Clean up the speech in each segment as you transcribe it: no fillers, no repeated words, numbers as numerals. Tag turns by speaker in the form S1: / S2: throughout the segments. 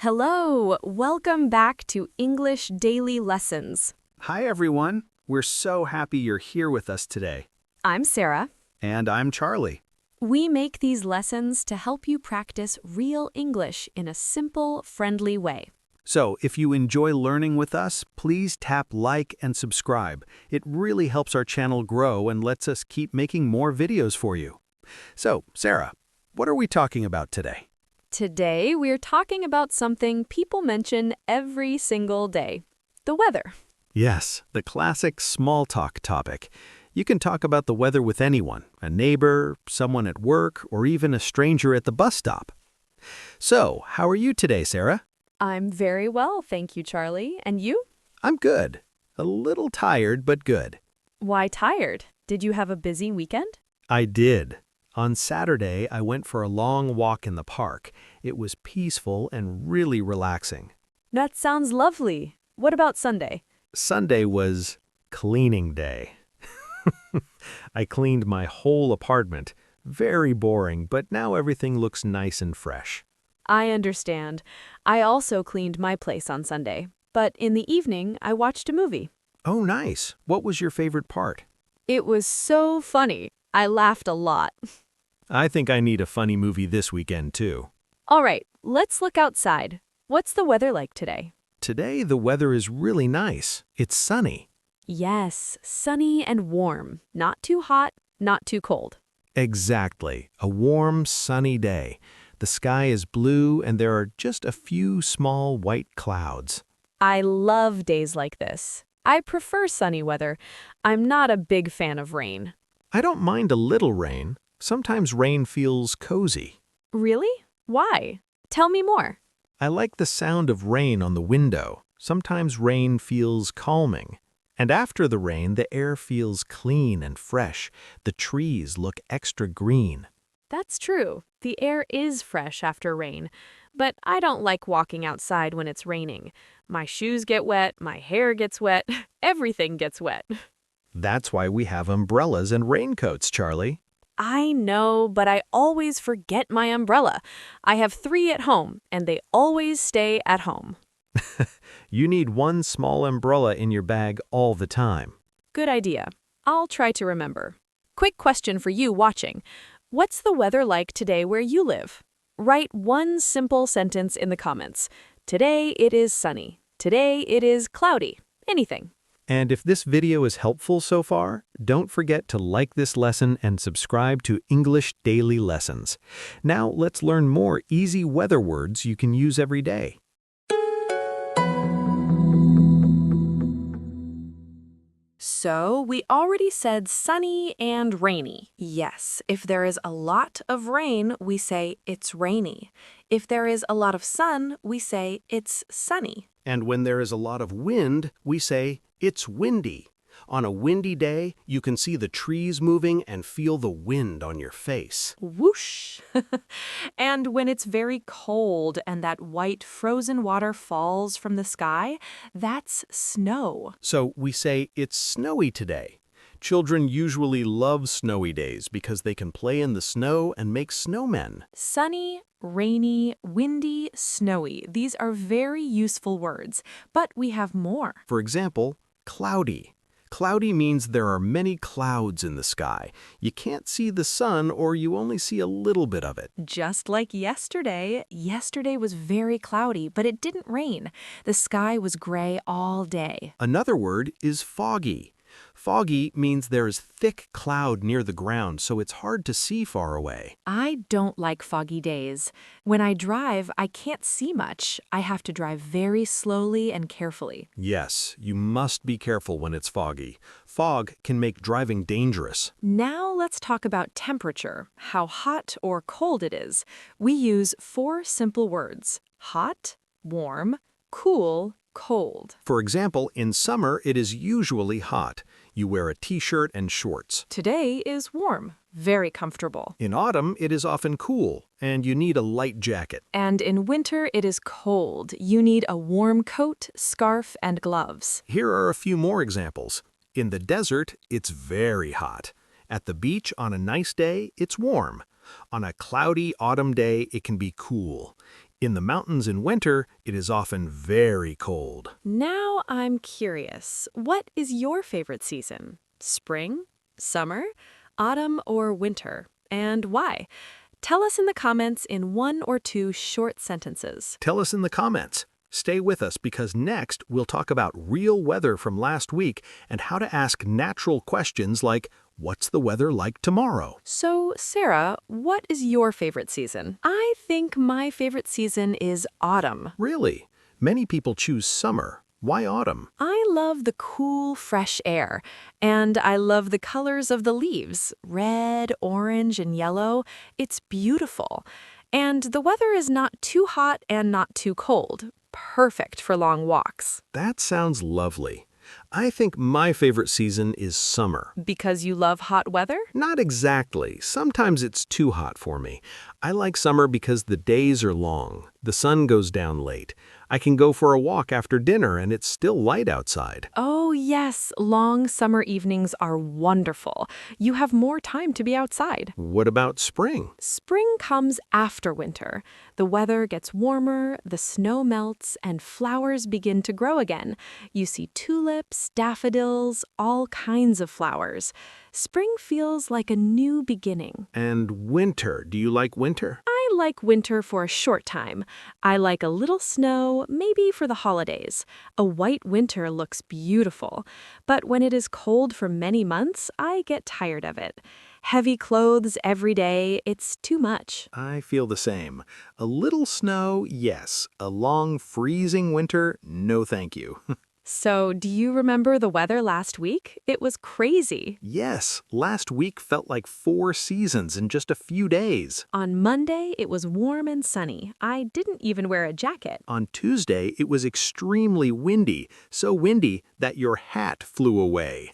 S1: Hello! Welcome back to English Daily Lessons.
S2: Hi, everyone. We're so happy you're here with us today.
S1: I'm Sarah.
S2: And I'm Charlie.
S1: We make these lessons to help you practice real English in a simple, friendly way.
S2: So, if you enjoy learning with us, please tap like and subscribe. It really helps our channel grow and lets us keep making more videos for you. So, Sarah, what are we talking about today?
S1: Today, we're talking about something people mention every single day, the weather.
S2: Yes, the classic small talk topic. You can talk about the weather with anyone, a neighbor, someone at work, or even a stranger at the bus stop. So, how are you today, Sarah?
S1: I'm very well, thank you, Charlie. And you?
S2: I'm good. A little tired, but good.
S1: Why tired? Did you have a busy weekend?
S2: I did. On Saturday, I went for a long walk in the park. It was peaceful and really relaxing.
S1: That sounds lovely. What about Sunday?
S2: Sunday was cleaning day. I cleaned my whole apartment. Very boring, but now everything looks nice and fresh.
S1: I understand. I also cleaned my place on Sunday, but in the evening, I watched a movie.
S2: Oh, nice. What was your favorite part?
S1: It was so funny. I laughed a lot.
S2: I think I need a funny movie this weekend, too.
S1: All right, let's look outside. What's the weather like today?
S2: Today, the weather is really nice. It's sunny.
S1: Yes, sunny and warm. Not too hot, not too cold.
S2: Exactly. A warm, sunny day. The sky is blue and there are just a few small white clouds.
S1: I love days like this. I prefer sunny weather. I'm not a big fan of rain.
S2: I don't mind a little rain. Sometimes rain feels cozy.
S1: Really? Why? Tell me more.
S2: I like the sound of rain on the window. Sometimes rain feels calming. And after the rain, the air feels clean and fresh. The trees look extra green.
S1: That's true. The air is fresh after rain, but I don't like walking outside when it's raining. My shoes get wet, my hair gets wet, everything gets wet.
S2: That's why we have umbrellas and raincoats, Charlie.
S1: I know, but I always forget my umbrella. I have 3 at home, and they always stay at home.
S2: You need one small umbrella in your bag all the time.
S1: Good idea. I'll try to remember. Quick question for you watching. What's the weather like today where you live? Write one simple sentence in the comments. Today it is sunny. Today it is cloudy. Anything.
S2: And if this video is helpful so far, don't forget to like this lesson and subscribe to English Daily Lessons. Now let's learn more easy weather words you can use every day.
S1: So, we already said sunny and rainy. Yes, if there is a lot of rain, we say it's rainy. If there is a lot of sun, we say it's sunny.
S2: And when there is a lot of wind, we say it's windy. On a windy day, you can see the trees moving and feel the wind on your face.
S1: Whoosh! And when it's very cold and that white frozen water falls from the sky, that's snow.
S2: So we say it's snowy today. Children usually love snowy days because they can play in the snow and make snowmen.
S1: Sunny, rainy, windy, snowy. These are very useful words, but we have more.
S2: For example, cloudy. Cloudy means there are many clouds in the sky. You can't see the sun or you only see a little bit of it.
S1: Just like yesterday. Yesterday was very cloudy, but it didn't rain. The sky was gray all day.
S2: Another word is foggy. Foggy means there is thick cloud near the ground, so it's hard to see far away.
S1: I don't like foggy days. When I drive, I can't see much. I have to drive very slowly and carefully.
S2: Yes, you must be careful when it's foggy. Fog can make driving dangerous.
S1: Now let's talk about temperature, how hot or cold it is. We use 4 simple words: hot, warm, cool, cold.
S2: For example, in summer, it is usually hot. You wear a t-shirt and shorts.
S1: Today is warm, very comfortable.
S2: In autumn, it is often cool, and you need a light jacket.
S1: And in winter, it is cold. You need a warm coat, scarf, and gloves.
S2: Here are a few more examples. In the desert, it's very hot. At the beach on a nice day, it's warm. On a cloudy autumn day, it can be cool. In the mountains in winter, it is often very cold.
S1: Now I'm curious, what is your favorite season? Spring, summer, autumn, or winter? And why? Tell us in the comments in 1 or 2 short sentences.
S2: Tell us in the comments. Stay with us because next we'll talk about real weather from last week and how to ask natural questions like, what's the weather like tomorrow?
S1: So, Sarah, what is your favorite season? I think my favorite season is autumn.
S2: Really? Many people choose summer. Why autumn?
S1: I love the cool, fresh air, and I love the colors of the leaves, red, orange, and yellow. It's beautiful. And the weather is not too hot and not too cold. Perfect for long walks.
S2: That sounds lovely. I think my favorite season is summer.
S1: Because you love hot weather?
S2: Not exactly. Sometimes it's too hot for me. I like summer because the days are long. The sun goes down late. I can go for a walk after dinner and it's still light outside.
S1: Oh, yes. Long summer evenings are wonderful. You have more time to be outside.
S2: What about spring?
S1: Spring comes after winter. The weather gets warmer, the snow melts, and flowers begin to grow again. You see tulips, daffodils, all kinds of flowers. Spring feels like a new beginning.
S2: And winter. Do you like winter?
S1: I like winter for a short time. I like a little snow, maybe for the holidays. A white winter looks beautiful. But when it is cold for many months, I get tired of it. Heavy clothes every day, it's too much.
S2: I feel the same. A little snow, yes. A long, freezing winter, no thank you.
S1: So, do you remember the weather last week? It was crazy.
S2: Yes, last week felt like 4 seasons in just a few days.
S1: On Monday, it was warm and sunny. I didn't even wear a jacket.
S2: On Tuesday, it was extremely windy, so windy that your hat flew away.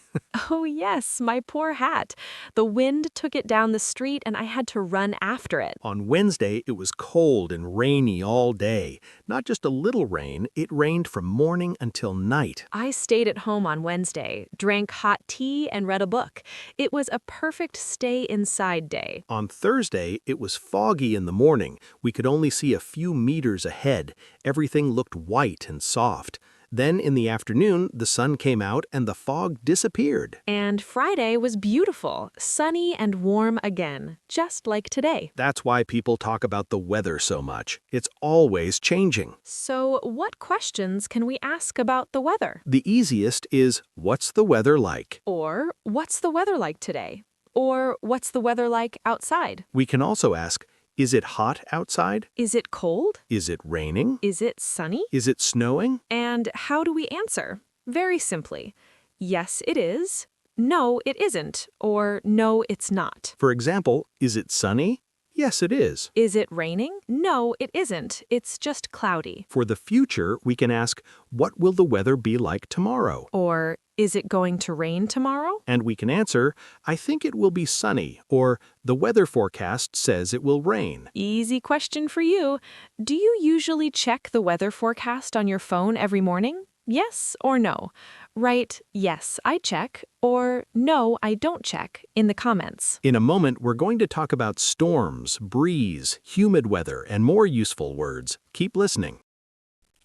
S1: Oh yes, my poor hat. The wind took it down the street and I had to run after it.
S2: On Wednesday, it was cold and rainy all day. Not just a little rain, it rained from morning until night.
S1: I stayed at home on Wednesday, drank hot tea, and read a book. It was a perfect stay inside day.
S2: On Thursday, it was foggy in the morning. We could only see a few meters ahead. Everything looked white and soft. Then in the afternoon, the sun came out and the fog disappeared.
S1: And Friday was beautiful, sunny and warm again, just like today.
S2: That's why people talk about the weather so much. It's always changing.
S1: So, what questions can we ask about the weather?
S2: The easiest is, what's the weather like?
S1: Or, what's the weather like today? Or, what's the weather like outside?
S2: We can also ask, is it hot outside?
S1: Is it cold?
S2: Is it raining?
S1: Is it sunny?
S2: Is it snowing?
S1: And how do we answer? Very simply. Yes, it is. No, it isn't. Or no, it's not.
S2: For example, is it sunny? Yes, it is.
S1: Is it raining? No, it isn't. It's just cloudy.
S2: For the future, we can ask, what will the weather be like tomorrow?
S1: Or, is it going to rain tomorrow?
S2: And we can answer, I think it will be sunny, or the weather forecast says it will rain.
S1: Easy question for you. Do you usually check the weather forecast on your phone every morning? Yes or no? Write, yes, I check, or no, I don't check in the comments.
S2: In a moment, we're going to talk about storms, breeze, humid weather, and more useful words. Keep listening.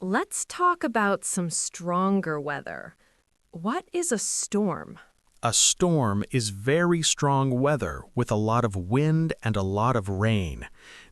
S1: Let's talk about some stronger weather. What is a storm?
S2: A storm is very strong weather with a lot of wind and a lot of rain.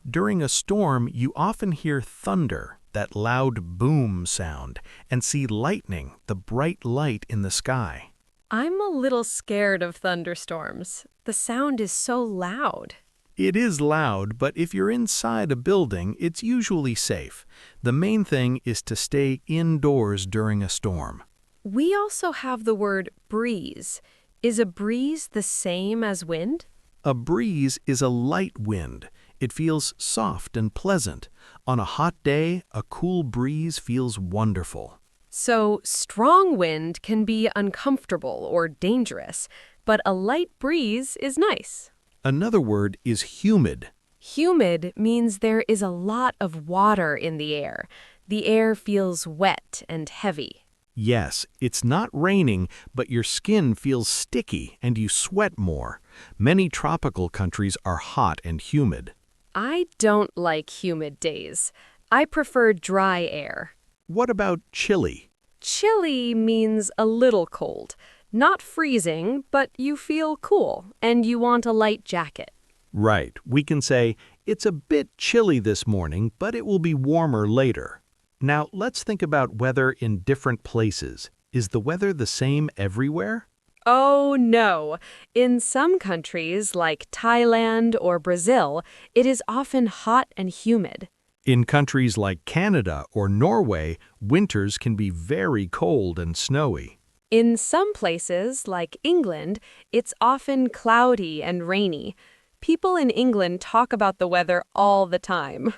S2: During a storm, you often hear thunder, that loud boom sound, and see lightning, the bright light in the sky.
S1: I'm a little scared of thunderstorms. The sound is so loud.
S2: It is loud, but if you're inside a building, it's usually safe. The main thing is to stay indoors during a storm.
S1: We also have the word breeze. Is a breeze the same as wind?
S2: A breeze is a light wind. It feels soft and pleasant. On a hot day, a cool breeze feels wonderful.
S1: So, strong wind can be uncomfortable or dangerous, but a light breeze is nice.
S2: Another word is humid.
S1: Humid means there is a lot of water in the air. The air feels wet and heavy.
S2: Yes, it's not raining, but your skin feels sticky and you sweat more. Many tropical countries are hot and humid.
S1: I don't like humid days. I prefer dry air.
S2: What about chilly?
S1: Chilly means a little cold. Not freezing, but you feel cool, and you want a light jacket.
S2: Right, we can say, it's a bit chilly this morning, but it will be warmer later. Now, let's think about weather in different places. Is the weather the same everywhere?
S1: Oh no! In some countries, like Thailand or Brazil, it is often hot and humid.
S2: In countries like Canada or Norway, winters can be very cold and snowy.
S1: In some places, like England, it's often cloudy and rainy. People in England talk about the weather all the time.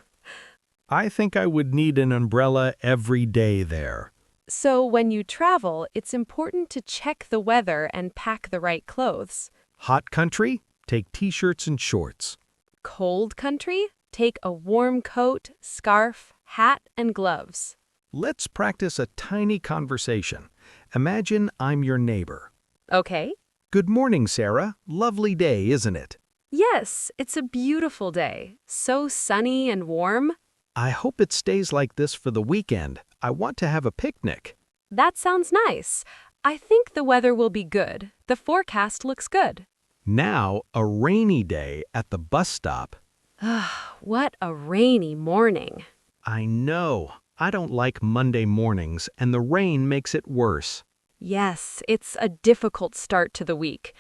S2: I think I would need an umbrella every day there.
S1: So when you travel, it's important to check the weather and pack the right clothes.
S2: Hot country? Take t-shirts and shorts.
S1: Cold country? Take a warm coat, scarf, hat, and gloves.
S2: Let's practice a tiny conversation. Imagine I'm your neighbor.
S1: Okay.
S2: Good morning, Sarah. Lovely day, isn't it?
S1: Yes, it's a beautiful day. So sunny and warm.
S2: I hope it stays like this for the weekend. I want to have a picnic.
S1: That sounds nice. I think the weather will be good. The forecast looks good.
S2: Now, a rainy day at the bus stop.
S1: What a rainy morning.
S2: I know. I don't like Monday mornings, and the rain makes it worse.
S1: Yes, it's a difficult start to the week.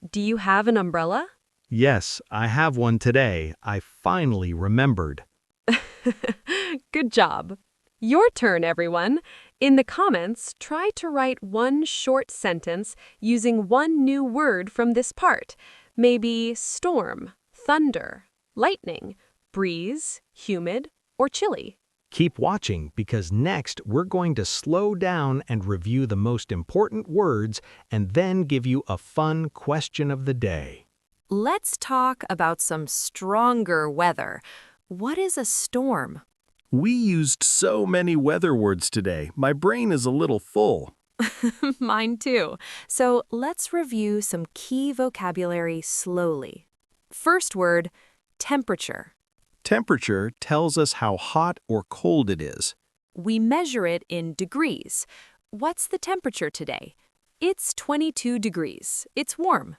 S1: Do you have an umbrella?
S2: Yes, I have one today. I finally remembered.
S1: Good job. Your turn, everyone. In the comments, try to write one short sentence using one new word from this part. Maybe storm, thunder, lightning, breeze, humid, or chilly.
S2: Keep watching because next we're going to slow down and review the most important words and then give you a fun question of the day.
S1: Let's talk about some stronger weather. What is a storm?
S2: We used so many weather words today. My brain is a little full.
S1: Mine too. So let's review some key vocabulary slowly. First word, temperature.
S2: Temperature tells us how hot or cold it is.
S1: We measure it in degrees. What's the temperature today? It's 22 degrees. It's warm.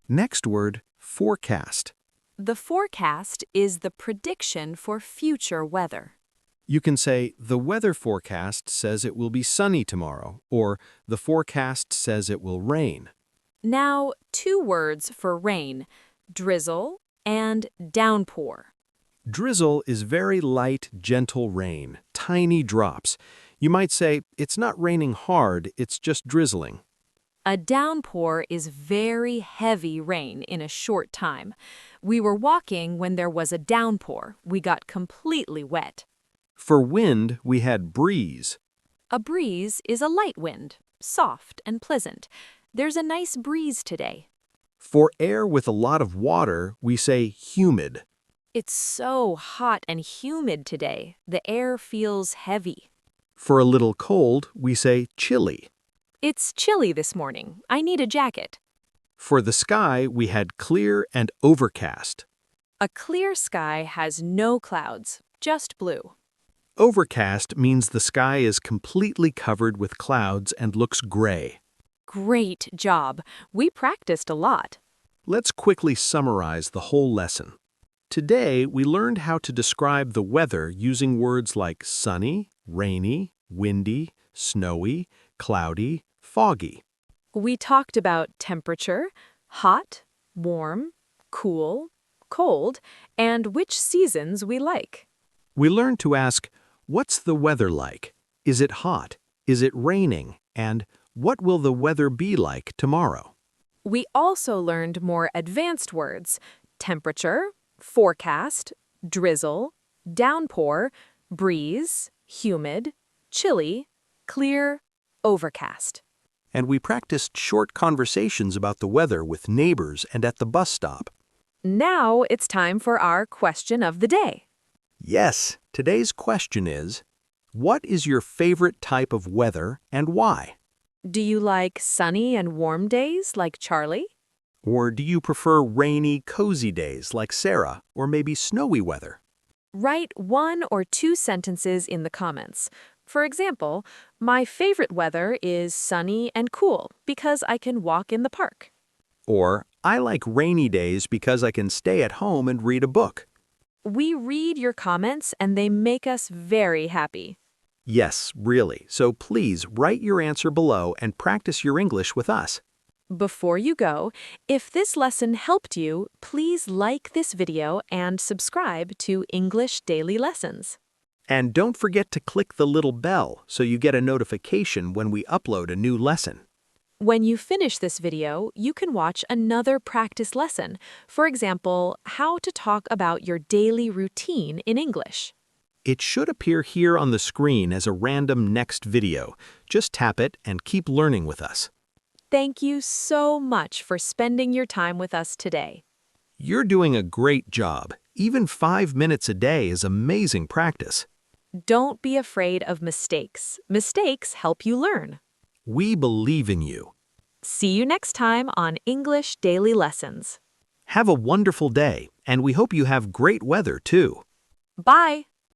S2: Next word, forecast.
S1: The forecast is the prediction for future weather.
S2: You can say, the weather forecast says it will be sunny tomorrow, or the forecast says it will rain.
S1: Now, two words for rain, drizzle and downpour.
S2: Drizzle is very light, gentle rain, tiny drops. You might say, it's not raining hard, it's just drizzling.
S1: A downpour is very heavy rain in a short time. We were walking when there was a downpour. We got completely wet.
S2: For wind, we had breeze.
S1: A breeze is a light wind, soft and pleasant. There's a nice breeze today.
S2: For air with a lot of water, we say humid.
S1: It's so hot and humid today. The air feels heavy.
S2: For a little cold, we say chilly.
S1: It's chilly this morning. I need a jacket.
S2: For the sky, we had clear and overcast.
S1: A clear sky has no clouds, just blue.
S2: Overcast means the sky is completely covered with clouds and looks gray.
S1: Great job. We practiced a lot.
S2: Let's quickly summarize the whole lesson. Today, we learned how to describe the weather using words like sunny, rainy, windy, snowy, cloudy, foggy.
S1: We talked about temperature, hot, warm, cool, cold, and which seasons we like.
S2: We learned to ask, what's the weather like? Is it hot? Is it raining? And what will the weather be like tomorrow?
S1: We also learned more advanced words, temperature, forecast, drizzle, downpour, breeze, humid, chilly, clear, overcast.
S2: And we practiced short conversations about the weather with neighbors and at the bus stop.
S1: Now it's time for our question of the day.
S2: Yes, today's question is, what is your favorite type of weather and why?
S1: Do you like sunny and warm days like Charlie?
S2: Or do you prefer rainy, cozy days like Sarah, or maybe snowy weather?
S1: Write 1 or 2 sentences in the comments. For example, my favorite weather is sunny and cool because I can walk in the park.
S2: Or, I like rainy days because I can stay at home and read a book.
S1: We read your comments and they make us very happy.
S2: Yes, really. So please write your answer below and practice your English with us.
S1: Before you go, if this lesson helped you, please like this video and subscribe to English Daily Lessons.
S2: And don't forget to click the little bell so you get a notification when we upload a new lesson.
S1: When you finish this video, you can watch another practice lesson. For example, how to talk about your daily routine in English.
S2: It should appear here on the screen as a random next video. Just tap it and keep learning with us.
S1: Thank you so much for spending your time with us today.
S2: You're doing a great job. Even 5 minutes a day is amazing practice.
S1: Don't be afraid of mistakes. Mistakes help you learn.
S2: We believe in you.
S1: See you next time on English Daily Lessons.
S2: Have a wonderful day, and we hope you have great weather too.
S1: Bye!